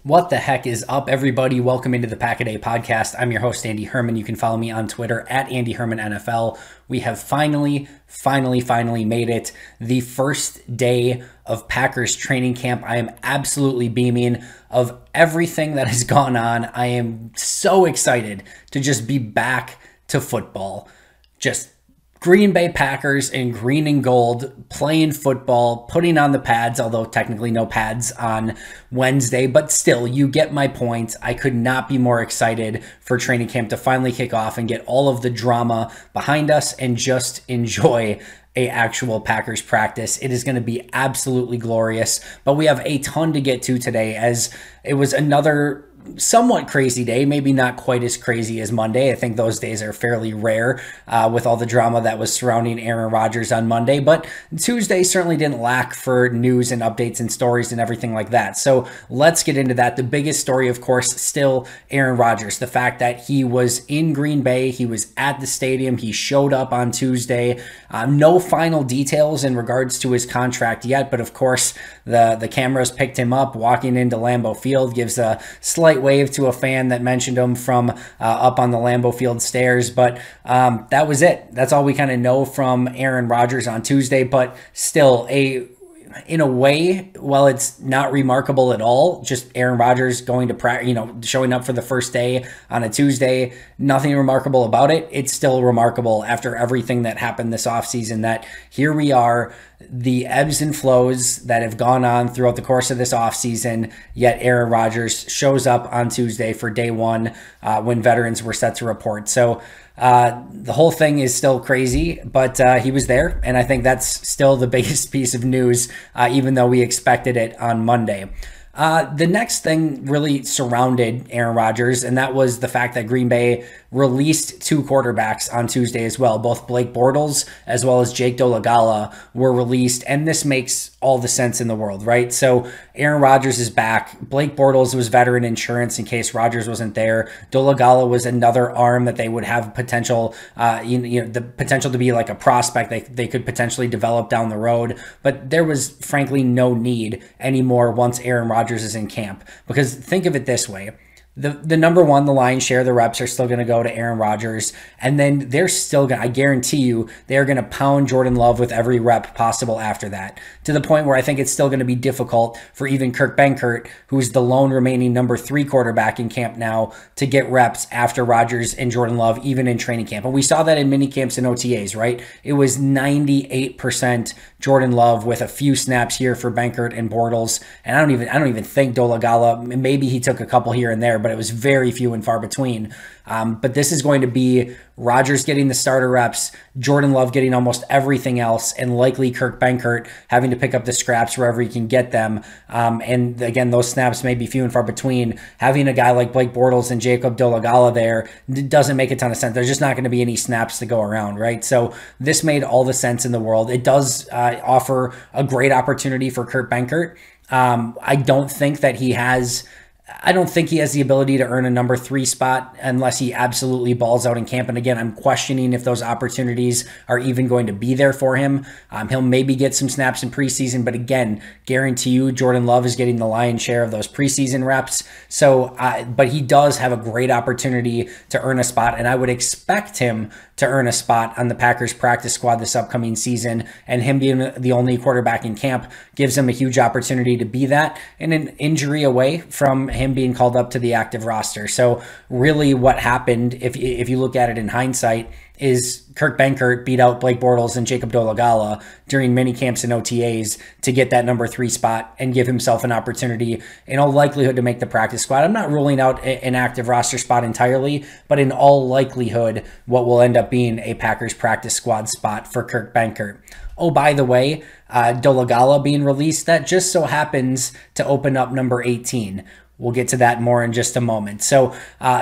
What the heck is up, everybody? Welcome into the Pack a Day podcast. I'm your host, Andy Herman. You can follow me on Twitter at Andy Herman NFL. We have finally made it. The first day of Packers training camp. I am absolutely beaming of everything that has gone on. I am so excited to just be back to football. Just Green Bay Packers in green and gold, playing football, putting on the pads, although technically no pads on Wednesday, but still, you get my point. I could not be more excited for training camp to finally kick off and get all of the drama behind us and just enjoy a actual Packers practice. It is going to be absolutely glorious, but we have a ton to get to today as it was another somewhat crazy day, maybe not quite as crazy as Monday. I think those days are fairly rare with all the drama that was surrounding Aaron Rodgers on Monday, but Tuesday certainly didn't lack for news and updates and stories and everything like that. So let's get into that. The biggest story, of course, still Aaron Rodgers. The fact that he was in Green Bay, he was at the stadium, he showed up on Tuesday. No final details in regards to his contract yet, but of course the cameras picked him up walking into Lambeau Field, gives a slight wave to a fan that mentioned him from up on the Lambeau Field stairs, but that was it. That's all we kind of know from Aaron Rodgers on Tuesday, but still in a way, while it's not remarkable at all, just Aaron Rodgers going to practice, showing up for the first day on a Tuesday, nothing remarkable about it. It's still remarkable after everything that happened this offseason that here we are, the ebbs and flows that have gone on throughout the course of this offseason, yet Aaron Rodgers shows up on Tuesday for day one when veterans were set to report. So the whole thing is still crazy, but he was there, and I think that's still the biggest piece of news, even though we expected it on Monday. The next thing really surrounded Aaron Rodgers, and that was the fact that Green Bay released two quarterbacks on Tuesday as well. Both Blake Bortles as well as Jake Dolegala were released, and this makes all the sense in the world, right? So Aaron Rodgers is back. Blake Bortles was veteran insurance in case Rodgers wasn't there. Dolegala was another arm that they would have potential, the potential to be like a prospect they could potentially develop down the road. But there was frankly no need anymore once Aaron Rodgers is in camp, because think of it this way. The number one, the lion's share of the reps are still going to go to Aaron Rodgers, and then they're still going to, I guarantee you, they're going to pound Jordan Love with every rep possible after that, to the point where I think it's still going to be difficult for even Kurt Benkert, who's the lone remaining number 3 quarterback in camp now, to get reps after Rodgers and Jordan Love, even in training camp. And we saw that in mini camps and OTAs, right? It was 98% Jordan Love with a few snaps here for Benkert and Bortles, and I don't even think Dolegala, maybe he took a couple here and there, but it was very few and far between. But this is going to be Rodgers getting the starter reps, Jordan Love getting almost everything else, and likely Kirk Benkert having to pick up the scraps wherever he can get them. And again, those snaps may be few and far between. Having a guy like Blake Bortles and Jacob Dolegala there doesn't make a ton of sense. There's just not going to be any snaps to go around, right? So this made all the sense in the world. It does offer a great opportunity for Kurt Benkert. I don't think he has the ability to earn a number 3 spot unless he absolutely balls out in camp. And again, I'm questioning if those opportunities are even going to be there for him. He'll maybe get some snaps in preseason, but again, guarantee you Jordan Love is getting the lion's share of those preseason reps. So, but he does have a great opportunity to earn a spot, and I would expect him to earn a spot on the Packers practice squad this upcoming season, and him being the only quarterback in camp gives him a huge opportunity to be that, and an injury away from him being called up to the active roster. So really what happened, if you look at it in hindsight, is Kurt Benkert beat out Blake Bortles and Jacob Dolegala during mini camps and OTAs to get that number 3 spot and give himself an opportunity in all likelihood to make the practice squad. I'm not ruling out an active roster spot entirely, but in all likelihood, what will end up being a Packers practice squad spot for Kurt Benkert. Oh, by the way, Dolegala being released, that just so happens to open up number 18. We'll get to that more in just a moment. So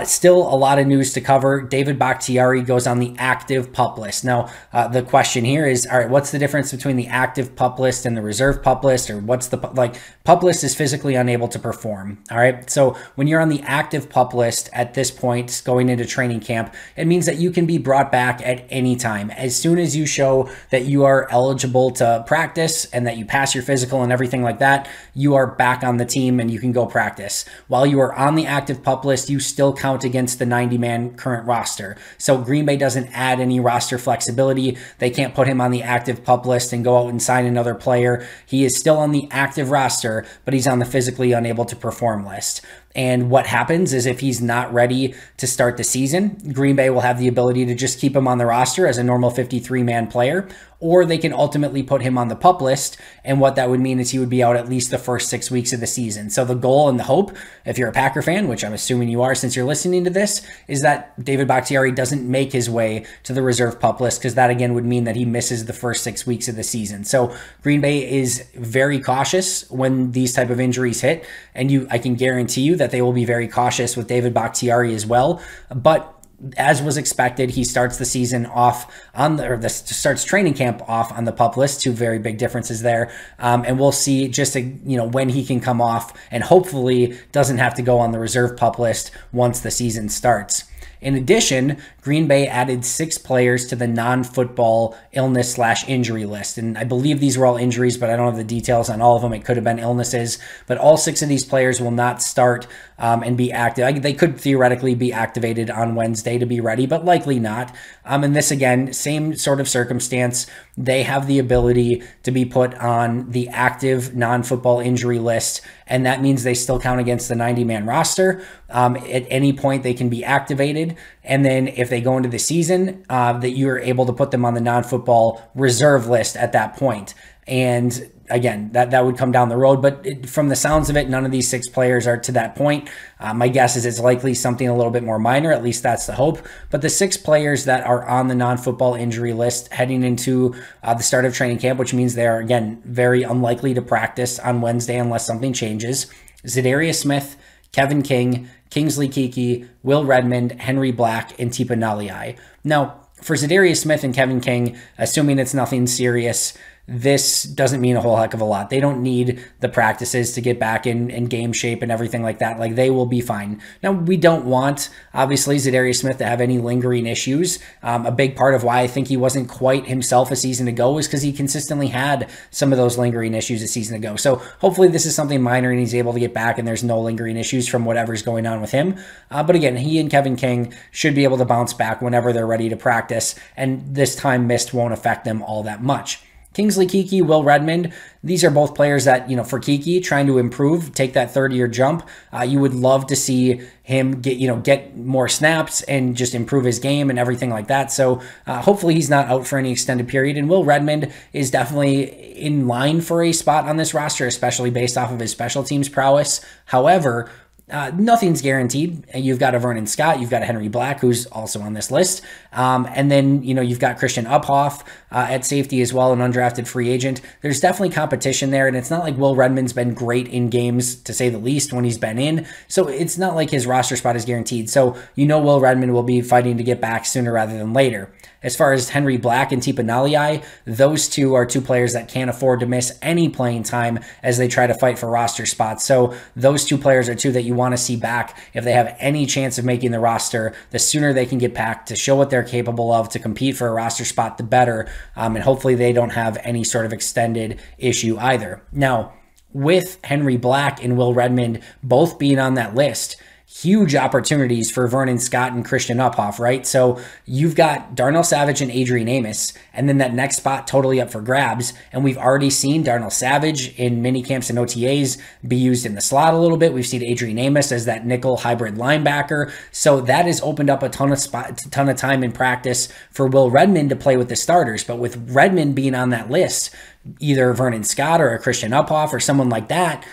still a lot of news to cover. David Bakhtiari goes on the active PUP list. Now, the question here is, all right, what's the difference between the active PUP list and the reserve PUP list? Or what's the, PUP list is physically unable to perform. All right. So when you're on the active PUP list at this point, going into training camp, it means that you can be brought back at any time. As soon as you show that you are eligible to practice and that you pass your physical and everything like that, you are back on the team and you can go practice. While you are on the active PUP list, you still count against the 90-man current roster. So Green Bay doesn't add any roster flexibility. They can't put him on the active PUP list and go out and sign another player. He is still on the active roster, but he's on the physically unable to perform list. And what happens is if he's not ready to start the season, Green Bay will have the ability to just keep him on the roster as a normal 53-man player, or they can ultimately put him on the PUP list. And what that would mean is he would be out at least the first 6 weeks of the season. So the goal and the hope, if you're a Packer fan, which I'm assuming you are since you're listening to this, is that David Bakhtiari doesn't make his way to the reserve PUP list, because that again would mean that he misses the first 6 weeks of the season. So Green Bay is very cautious when these type of injuries hit, and I can guarantee you that they will be very cautious with David Bakhtiari as well. But as was expected, he starts the season off starts training camp off on the PUP list. Two very big differences there. And we'll see just when he can come off and hopefully doesn't have to go on the reserve PUP list once the season starts. In addition, Green Bay added 6 players to the non-football illness/injury list. And I believe these were all injuries, but I don't have the details on all of them. It could have been illnesses, but all 6 of these players will not start and be active. They could theoretically be activated on Wednesday to be ready, but likely not. And this, again, same sort of circumstance. They have the ability to be put on the active non-football injury list, and that means they still count against the 90-man roster. At any point, they can be activated. And then if they go into the season, that you're able to put them on the non-football reserve list at that point. And again, that would come down the road. But from the sounds of it, none of these 6 players are to that point. My guess is it's likely something a little bit more minor. At least that's the hope. But the 6 players that are on the non-football injury list heading into the start of training camp, which means they are, again, very unlikely to practice on Wednesday unless something changes: Zadarius Smith, Kevin King, Kingsley Keke, Will Redmond, Henry Black, and Tipa Naliai. Now, for Zadarius Smith and Kevin King, assuming it's nothing serious, this doesn't mean a whole heck of a lot. They don't need the practices to get back in game shape and everything like that. Like, they will be fine. Now, we don't want, obviously, Zadarius Smith to have any lingering issues. A big part of why I think he wasn't quite himself a season ago is because he consistently had some of those lingering issues a season ago. So hopefully this is something minor and he's able to get back and there's no lingering issues from whatever's going on with him. But again, he and Kevin King should be able to bounce back whenever they're ready to practice, and this time missed won't affect them all that much. Kingsley Keke, Will Redmond, these are both players that, for Keke, trying to improve, take that third-year jump. You would love to see him get more snaps and just improve his game and everything like that. So hopefully he's not out for any extended period. And Will Redmond is definitely in line for a spot on this roster, especially based off of his special teams prowess. However, nothing's guaranteed. You've got a Vernon Scott, you've got a Henry Black, who's also on this list. And then, you've got Christian Uphoff at safety as well, an undrafted free agent. There's definitely competition there, and it's not like Will Redmond's been great in games, to say the least, when he's been in. So it's not like his roster spot is guaranteed. So Will Redmond will be fighting to get back sooner rather than later. As far as Henry Black and Tipa Naliai, those two are 2 players that can't afford to miss any playing time as they try to fight for roster spots. So those 2 players are 2 that you want to see back if they have any chance of making the roster. The sooner they can get back to show what they're capable of to compete for a roster spot, the better. And hopefully they don't have any sort of extended issue either. Now, with Henry Black and Will Redmond both being on that list, huge opportunities for Vernon Scott and Christian Uphoff, right? So you've got Darnell Savage and Adrian Amos, and then that next spot totally up for grabs. And we've already seen Darnell Savage in mini camps and OTAs be used in the slot a little bit. We've seen Adrian Amos as that nickel hybrid linebacker. So that has opened up a ton of time in practice for Will Redmond to play with the starters. But with Redmond being on that list, either Vernon Scott or a Christian Uphoff or someone like that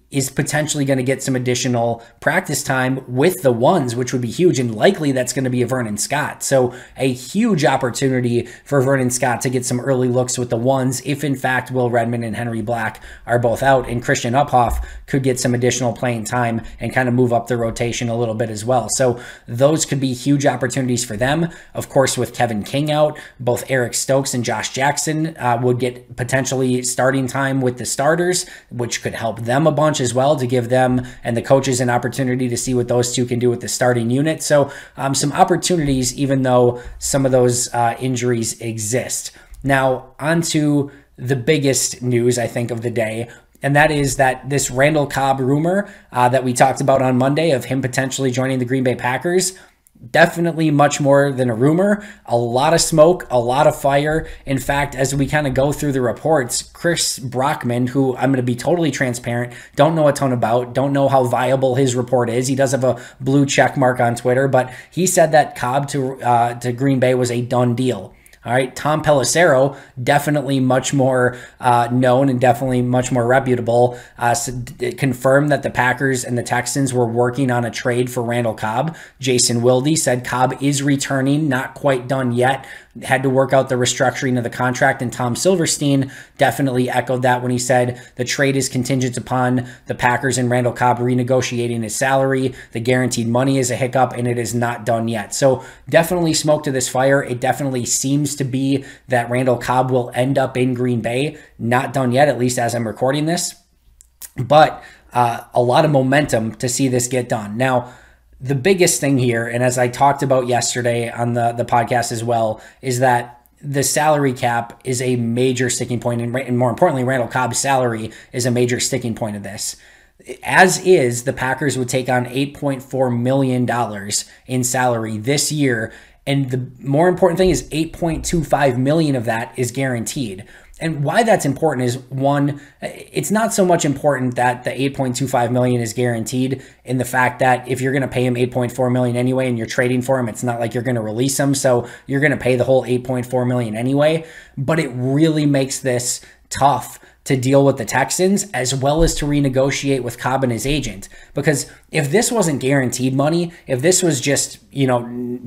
is potentially going to get some additional practice time with the ones, which would be huge, and likely that's going to be a Vernon Scott. So a huge opportunity for Vernon Scott to get some early looks with the ones if in fact Will Redmond and Henry Black are both out, and Christian Uphoff could get some additional playing time and kind of move up the rotation a little bit as well. So those could be huge opportunities for them. Of course, with Kevin King out, both Eric Stokes and Josh Jackson would get potentially starting time with the starters, which could help them a bunch as well, to give them and the coaches an opportunity to see what those 2 can do with the starting unit. So some opportunities, even though some of those injuries exist. Now, on to the biggest news, I think, of the day. and that is that this Randall Cobb rumor that we talked about on Monday of him potentially joining the Green Bay Packers, definitely much more than a rumor, a lot of smoke, a lot of fire. In fact, as we kind of go through the reports, Chris Brockman, who I'm going to be totally transparent, don't know a ton about, don't know how viable his report is. He does have a blue check mark on Twitter, but he said that Cobb to Green Bay was a done deal. All right, Tom Pelissero, definitely much more known and definitely much more reputable, confirmed that the Packers and the Texans were working on a trade for Randall Cobb. Jason Wilde said Cobb is returning, not quite done yet, had to work out the restructuring of the contract, and Tom Silverstein definitely echoed that when he said the trade is contingent upon the Packers and Randall Cobb renegotiating his salary. The guaranteed money is a hiccup, and it is not done yet. So definitely smoke to this fire. It definitely seems to be that Randall Cobb will end up in Green Bay. Not done yet, at least as I'm recording this, but a lot of momentum to see this get done. Now, the biggest thing here, and as I talked about yesterday on the podcast as well, is that the salary cap is a major sticking point, and more importantly, Randall Cobb's salary is a major sticking point of this. As is, the Packers would take on $8.4 million in salary this year, and the more important thing is $8.25 million of that is guaranteed. And why that's important is, one, it's not so much important that the $8.25 million is guaranteed in the fact that if you're going to pay him $8.4 million anyway and you're trading for him, it's not like you're going to release him. So you're going to pay the whole $8.4 million anyway. But it really makes this tough to deal with the Texans, as well as to renegotiate with Cobb and his agent. Because if this wasn't guaranteed money, if this was just,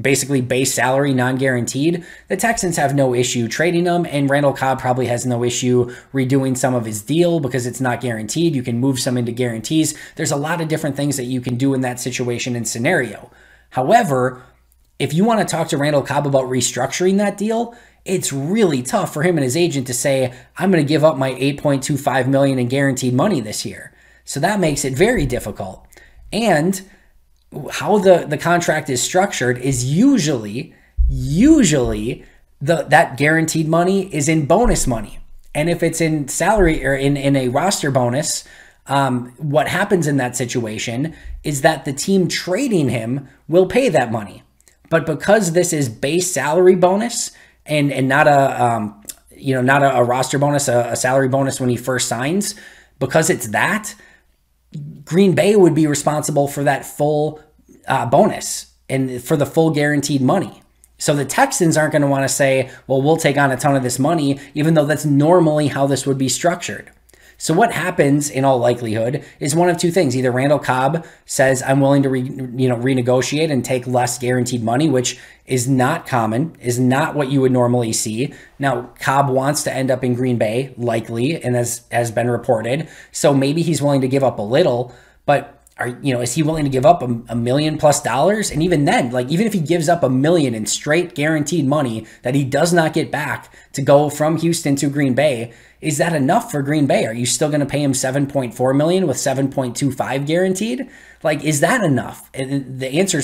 basically base salary, non-guaranteed, the Texans have no issue trading him, and Randall Cobb probably has no issue redoing some of his deal because it's not guaranteed. You can move some into guarantees. There's a lot of different things that you can do in that situation and scenario. However, if you want to talk to Randall Cobb about restructuring that deal, it's really tough for him and his agent to say, I'm going to give up my $8.25 million in guaranteed money this year. So that makes it very difficult. And how the contract is structured is usually that guaranteed money is in bonus money. And if it's in salary or in a roster bonus, what happens in that situation is that the team trading him will pay that money. But because this is base salary bonus, and not a roster bonus, a salary bonus when he first signs, because it's that, Green Bay would be responsible for that full bonus and for the full guaranteed money. So the Texans aren't going to want to say, well, we'll take on a ton of this money, even though that's normally how this would be structured. So what happens in all likelihood is one of two things. Either Randall Cobb says, I'm willing to renegotiate and take less guaranteed money, which is not common, is not what you would normally see. Now, Cobb wants to end up in Green Bay, likely, and has been reported. So maybe he's willing to give up a little, but is he willing to give up $1 million plus? And even then, even if he gives up $1 million in straight guaranteed money that he does not get back to go from Houston to Green Bay, is that enough for Green Bay? Are you still going to pay him $7.4 million with $7.25 guaranteed? Is that enough? And the answer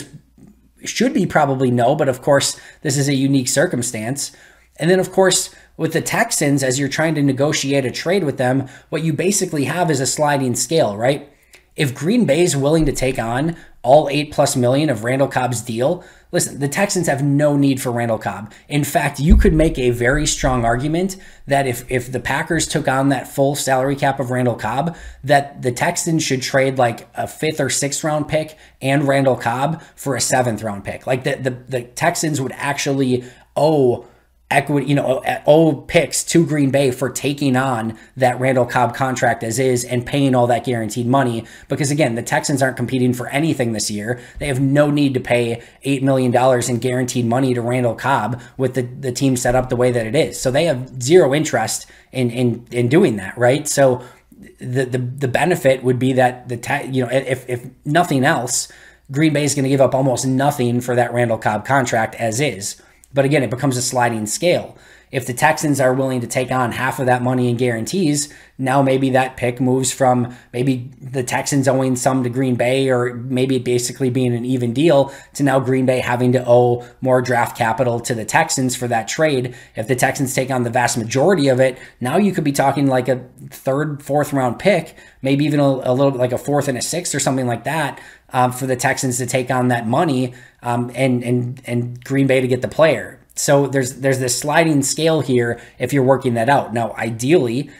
should be probably no, but of course, this is a unique circumstance. And then, of course, with the Texans, as you're trying to negotiate a trade with them, what you basically have is a sliding scale, right? If Green Bay is willing to take on all $8+ million of Randall Cobb's deal, listen, the Texans have no need for Randall Cobb. In fact, you could make a very strong argument that if the Packers took on that full salary cap of Randall Cobb, that the Texans should trade like a 5th or 6th round pick and Randall Cobb for a 7th round pick. The Texans would actually owe equity, owe picks to Green Bay for taking on that Randall Cobb contract as is and paying all that guaranteed money. Because again, the Texans aren't competing for anything this year. They have no need to pay $8 million in guaranteed money to Randall Cobb with the team set up the way that it is. So they have zero interest in doing that, right? So the benefit would be that if nothing else, Green Bay is going to give up almost nothing for that Randall Cobb contract as is. But again, it becomes a sliding scale. If the Texans are willing to take on half of that money in guarantees, now maybe that pick moves from maybe the Texans owing some to Green Bay, or maybe basically being an even deal, to now Green Bay having to owe more draft capital to the Texans for that trade. If the Texans take on the vast majority of it, now you could be talking like a third, fourth round pick, maybe even a little bit like a fourth and a sixth or something like that, for the Texans to take on that money, and Green Bay to get the player. So there's this sliding scale here if you're working that out. Now, ideally,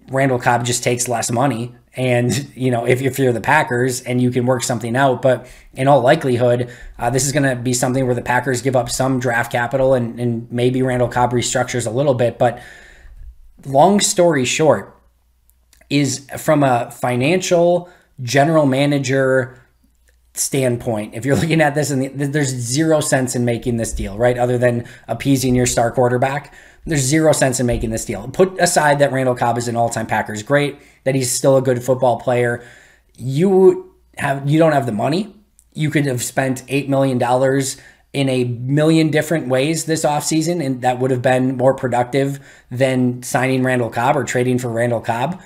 Randall Cobb just takes less money, and if you're the Packers and you can work something out. But in all likelihood, this is going to be something where the Packers give up some draft capital, and maybe Randall Cobb restructures a little bit. But long story short, is from a financial general manager standpoint, if you're looking at this, and there's 0 sense in making this deal, right? Other than appeasing your star quarterback, there's 0 sense in making this deal. Put aside that Randall Cobb is an all-time Packers great, that he's still a good football player. You don't have the money. You could have spent $8 million in a million different ways this offseason, and that would have been more productive than signing Randall Cobb or trading for Randall Cobb.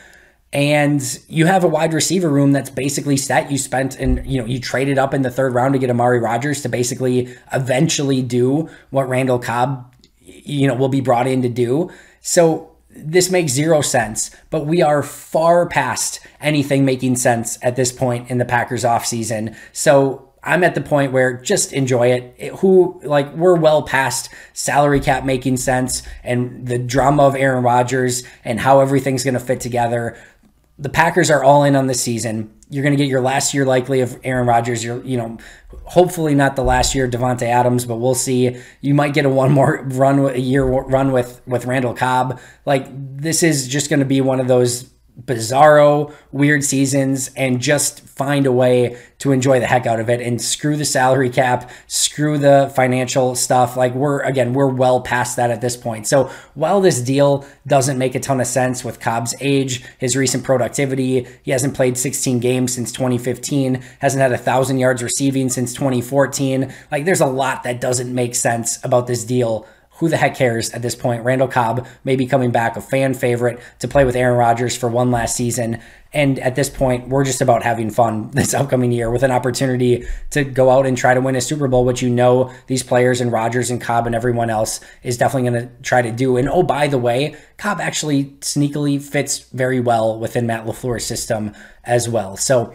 And you have a wide receiver room that's basically set. You spent, and you traded up in the third round to get Amari Rodgers to basically eventually do what Randall Cobb, will be brought in to do. So this makes 0 sense, but we are far past anything making sense at this point in the Packers offseason. So I'm at the point where just enjoy it. We're well past salary cap making sense and the drama of Aaron Rodgers and how everything's going to fit together. The Packers are all in on this season. You're going to get your last year likely of Aaron Rodgers. Hopefully not the last year of Devontae Adams, but we'll see. You might get a year run with Randall Cobb. This is just going to be one of those bizarro, weird seasons, and just find a way to enjoy the heck out of it and screw the salary cap, screw the financial stuff. We're well past that at this point. So while this deal doesn't make a ton of sense with Cobb's age, his recent productivity, he hasn't played 16 games since 2015, hasn't had 1,000 yards receiving since 2014. There's a lot that doesn't make sense about this deal. Who the heck cares at this point? Randall Cobb may be coming back, a fan favorite, to play with Aaron Rodgers for one last season. And at this point, we're just about having fun this upcoming year with an opportunity to go out and try to win a Super Bowl, which these players and Rodgers and Cobb and everyone else is definitely going to try to do. And oh, by the way, Cobb actually sneakily fits very well within Matt LaFleur's system as well. So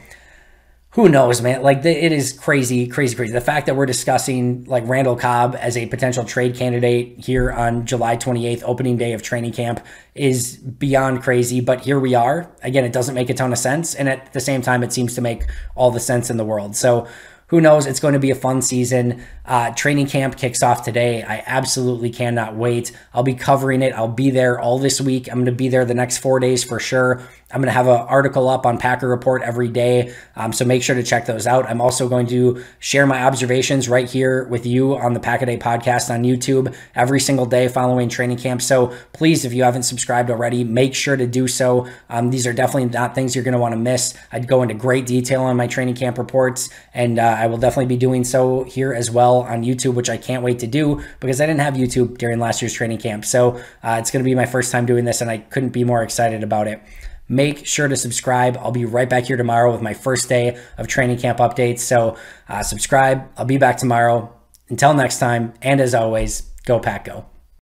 who knows, man? It is crazy, crazy, crazy. The fact that we're discussing Randall Cobb as a potential trade candidate here on July 28th, opening day of training camp, is beyond crazy. But here we are. Again, it doesn't make a ton of sense. And at the same time, it seems to make all the sense in the world. So who knows? It's going to be a fun season. Training camp kicks off today. I absolutely cannot wait. I'll be covering it. I'll be there all this week. I'm going to be there the next 4 days for sure. I'm going to have an article up on Packer Report every day, so make sure to check those out. I'm also going to share my observations right here with you on the Pack-A-Day podcast on YouTube every single day following training camp. So please, if you haven't subscribed already, make sure to do so. These are definitely not things you're going to want to miss. I'd go into great detail on my training camp reports, and I will definitely be doing so here as well on YouTube, which I can't wait to do because I didn't have YouTube during last year's training camp. So it's going to be my first time doing this, and I couldn't be more excited about it. Make sure to subscribe. I'll be right back here tomorrow with my first day of training camp updates. So subscribe. I'll be back tomorrow. Until next time, and as always, go Pack Go.